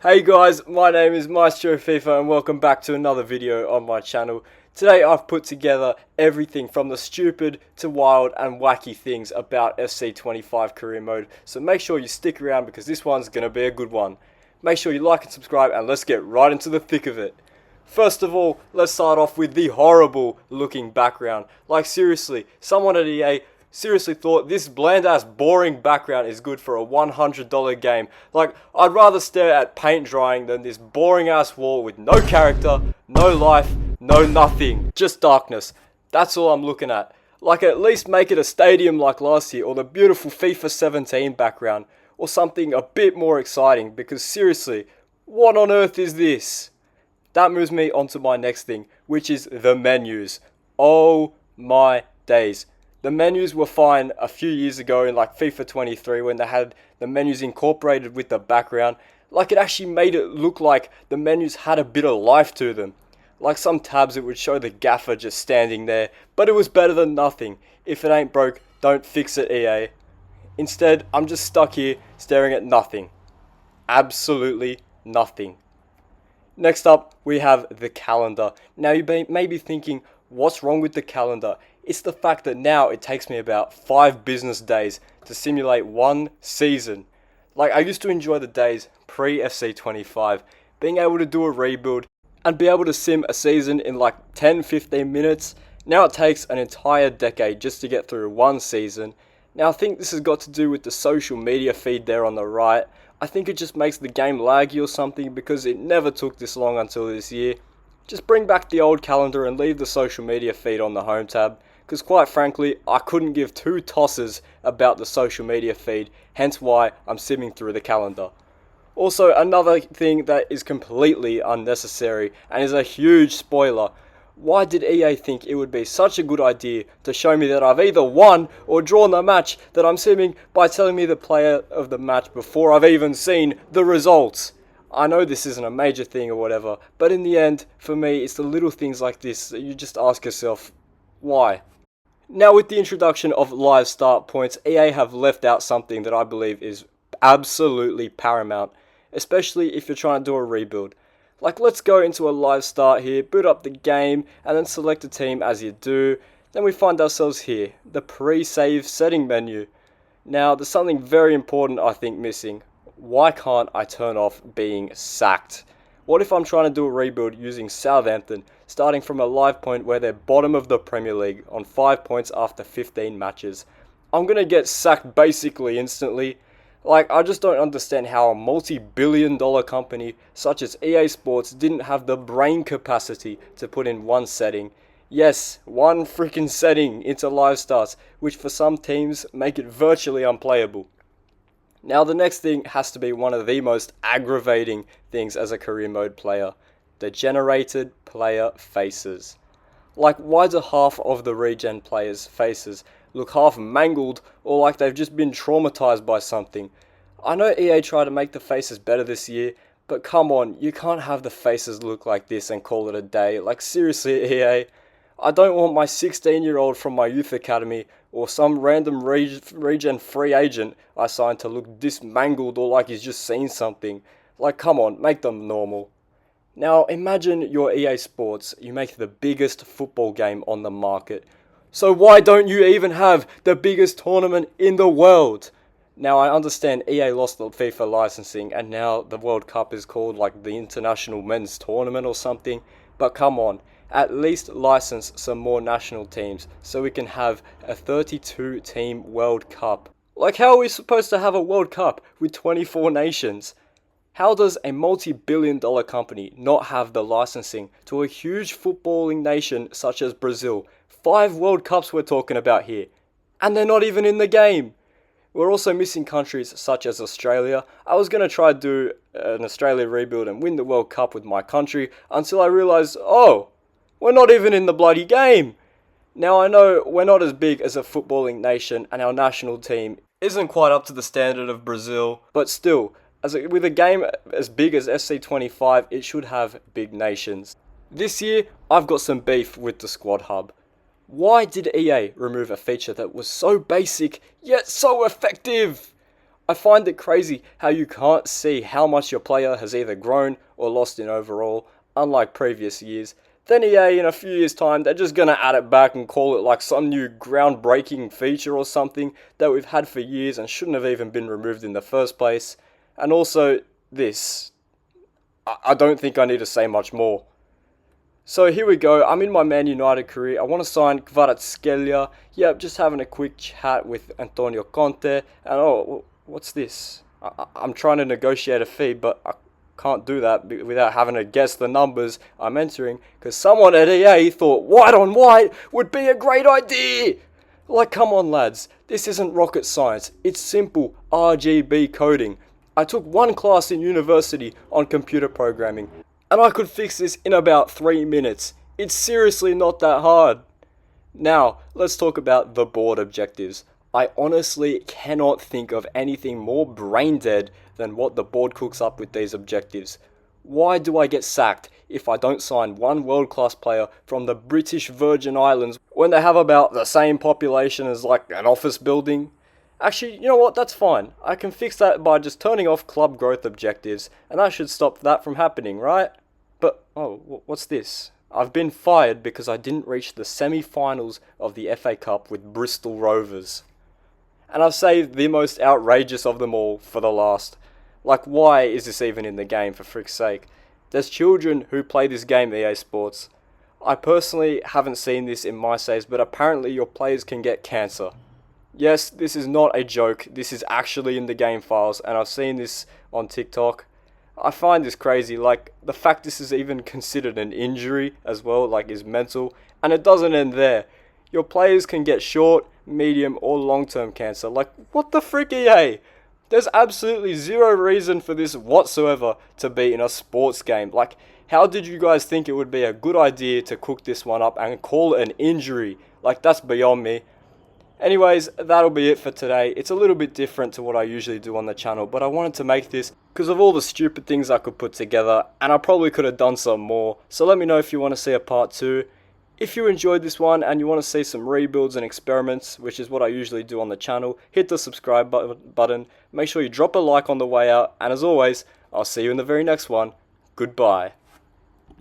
Hey guys, my name is Maestro FIFA and welcome back to another video on my channel. Today I've put together everything from the stupid to wild and wacky things about FC25 Career Mode. So make sure you stick around because this one's going to be a good one. Make sure you like and subscribe and let's get right into the thick of it. First of all, let's start off with the horrible looking background. Like seriously, someone at EA seriously thought this bland ass boring background is good for a $100 game. Like, I'd rather stare at paint drying than this boring ass wall with no character, no life, no nothing. Just darkness. That's all I'm looking at. Like, at least make it a stadium like last year or the beautiful FIFA 17 background or something a bit more exciting because seriously, what on earth is this? That moves me on to my next thing, which is the menus. Oh my days. The menus were fine a few years ago in like FIFA 23 when they had the menus incorporated with the background. Like it actually made it look like the menus had a bit of life to them. Like some tabs it would show the gaffer just standing there, but it was better than nothing. If it ain't broke, don't fix it, EA. Instead, I'm just stuck here staring at nothing. Absolutely nothing. Next up, we have the calendar. Now you may be thinking, what's wrong with the calendar? It's the fact that now it takes me about 5 business days to simulate one season. Like, I used to enjoy the days pre-FC25, being able to do a rebuild and be able to sim a season in like 10-15 minutes. Now it takes an entire decade just to get through one season. Now I think this has got to do with the social media feed there on the right. I think it just makes the game laggy or something because it never took this long until this year. Just bring back the old calendar and leave the social media feed on the home tab. Because quite frankly, I couldn't give two tosses about the social media feed, hence why I'm simming through the calendar. Also, another thing that is completely unnecessary and is a huge spoiler. Why did EA think it would be such a good idea to show me that I've either won or drawn the match that I'm simming by telling me the player of the match before I've even seen the results? I know this isn't a major thing or whatever, but in the end, for me, it's the little things like this that you just ask yourself, why? Now with the introduction of live start points, EA have left out something that I believe is absolutely paramount, especially if you're trying to do a rebuild. Like, let's go into a live start here, boot up the game, and then select a team as you do. Then we find ourselves here, the pre-save setting menu. Now, there's something very important I think missing. Why can't I turn off being sacked? What if I'm trying to do a rebuild using Southampton, starting from a live point where they're bottom of the Premier League on 5 points after 15 matches? I'm going to get sacked basically instantly. Like, I just don't understand how a multi-billion-dollar company such as EA Sports didn't have the brain capacity to put in one setting. Yes, one freaking setting into live starts, which for some teams make it virtually unplayable. Now the next thing has to be one of the most aggravating things as a career mode player. The generated player faces. Like, why do half of the regen players' faces look half mangled or like they've just been traumatized by something? I know EA tried to make the faces better this year, but come on, you can't have the faces look like this and call it a day. Like seriously, EA, I don't want my 16-year-old from my youth academy or some random regen free agent I signed to look this mangled or like he's just seen something. Like, come on, make them normal. Now, imagine you're EA Sports, you make the biggest football game on the market. So why don't you even have the biggest tournament in the world? Now, I understand EA lost the FIFA licensing and now the World Cup is called like the International Men's Tournament or something, but come on. At least license some more national teams so we can have a 32 team World Cup. Like, how are we supposed to have a World Cup with 24 nations? How does a multi-billion-dollar company not have the licensing to a huge footballing nation such as Brazil? 5 World Cups we're talking about here. And they're not even in the game. We're also missing countries such as Australia. I was going to try to do an Australia rebuild and win the World Cup with my country until I realised, oh, we're not even in the bloody game. Now I know we're not as big as a footballing nation and our national team isn't quite up to the standard of Brazil, but still, with a game as big as FC25, it should have big nations. This year, I've got some beef with the Squad Hub. Why did EA remove a feature that was so basic yet so effective? I find it crazy how you can't see how much your player has either grown or lost in overall, unlike previous years. Then EA, in a few years' time, they're just gonna add it back and call it like some new groundbreaking feature or something that we've had for years and shouldn't have even been removed in the first place. And also, this. I don't think I need to say much more. So here we go, I'm in my Man United career. I want to sign Kvaratskhelia. Yep, just having a quick chat with Antonio Conte. And oh, what's this? I'm trying to negotiate a fee, but I can't do that without having to guess the numbers I'm entering. Because someone at EA thought white on white would be a great idea. Like, come on lads, this isn't rocket science. It's simple RGB coding. I took one class in university on computer programming, and I could fix this in about 3 minutes. It's seriously not that hard. Now, let's talk about the board objectives. I honestly cannot think of anything more brain dead than what the board cooks up with these objectives. Why do I get sacked if I don't sign one world-class player from the British Virgin Islands when they have about the same population as like an office building? Actually, you know what, that's fine. I can fix that by just turning off club growth objectives, and that should stop that from happening, right? But, oh, what's this? I've been fired because I didn't reach the semi-finals of the FA Cup with Bristol Rovers. And I've saved the most outrageous of them all for the last. Like, why is this even in the game, for frick's sake? There's children who play this game, EA Sports. I personally haven't seen this in my saves, but apparently your players can get cancer. Yes, this is not a joke, this is actually in the game files, and I've seen this on TikTok. I find this crazy, like, the fact this is even considered an injury as well, like, is mental, and it doesn't end there. Your players can get short, medium, or long-term cancer. Like, what the frick, EA? There's absolutely zero reason for this whatsoever to be in a sports game. Like, how did you guys think it would be a good idea to cook this one up and call it an injury? Like, that's beyond me. Anyways, that'll be it for today. It's a little bit different to what I usually do on the channel, but I wanted to make this because of all the stupid things I could put together, and I probably could have done some more. So let me know if you want to see a part 2. If you enjoyed this one and you want to see some rebuilds and experiments, which is what I usually do on the channel, hit the subscribe button. Make sure you drop a like on the way out, and as always, I'll see you in the very next one. Goodbye.